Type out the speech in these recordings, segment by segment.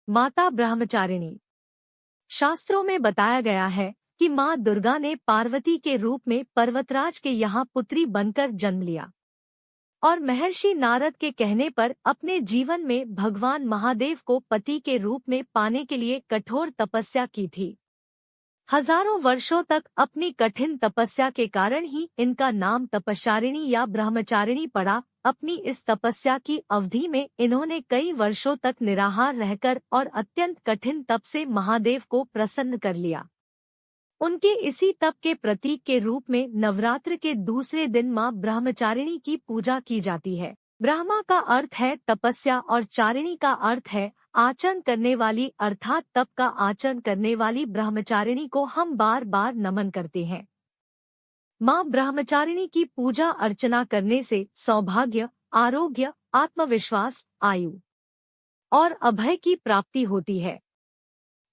माता ब्रह्मचारिणी। शास्त्रों में बताया गया है कि माँ दुर्गा ने पार्वती के रूप में पर्वतराज के यहाँ पुत्री बनकर जन्म लिया और महर्षि नारद के कहने पर अपने जीवन में भगवान महादेव को पति के रूप में पाने के लिए कठोर तपस्या की थी। हजारों वर्षों तक अपनी कठिन तपस्या के कारण ही इनका नाम तपश्चारिणी या ब्रह्मचारिणी पड़ा। अपनी इस तपस्या की अवधि में इन्होंने कई वर्षों तक निराहार रहकर और अत्यंत कठिन तप से महादेव को प्रसन्न कर लिया। उनके इसी तप के प्रतीक के रूप में नवरात्र के दूसरे दिन मां ब्रह्मचारिणी की पूजा की जाती है। ब्रह्मा का अर्थ है तपस्या और चारिणी का अर्थ है आचरण करने वाली, अर्थात तप का आचरण करने वाली ब्रह्मचारिणी को हम बार बार नमन करते हैं। मां ब्रह्मचारिणी की पूजा अर्चना करने से सौभाग्य, आरोग्य, आत्मविश्वास, आयु और अभय की प्राप्ति होती है।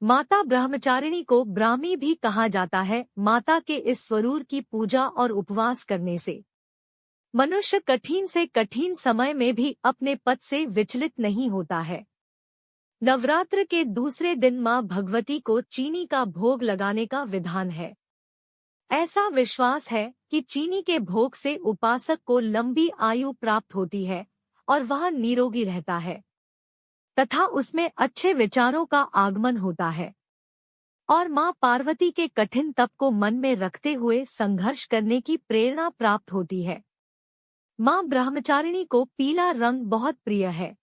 माता ब्रह्मचारिणी को ब्राह्मी भी कहा जाता है। माता के इस स्वरूप की पूजा और उपवास करने से मनुष्य कठिन से कठिन समय में भी अपने पद से विचलित नहीं होता है। नवरात्र के दूसरे दिन मां भगवती को चीनी का भोग लगाने का विधान है। ऐसा विश्वास है कि चीनी के भोग से उपासक को लंबी आयु प्राप्त होती है और वह निरोगी रहता है तथा उसमें अच्छे विचारों का आगमन होता है और मां पार्वती के कठिन तप को मन में रखते हुए संघर्ष करने की प्रेरणा प्राप्त होती है। मां ब्रह्मचारिणी को पीला रंग बहुत प्रिय है,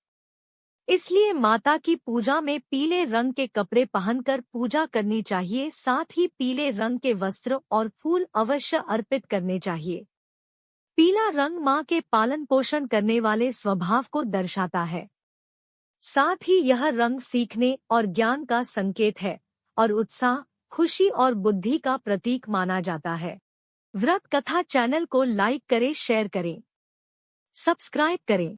इसलिए माता की पूजा में पीले रंग के कपड़े पहनकर पूजा करनी चाहिए। साथ ही पीले रंग के वस्त्र और फूल अवश्य अर्पित करने चाहिए। पीला रंग मां के पालन पोषण करने वाले स्वभाव को दर्शाता है। साथ ही यह रंग सीखने और ज्ञान का संकेत है और उत्साह, खुशी और बुद्धि का प्रतीक माना जाता है। व्रत कथा चैनल को लाइक करें, शेयर करें, सब्सक्राइब करें।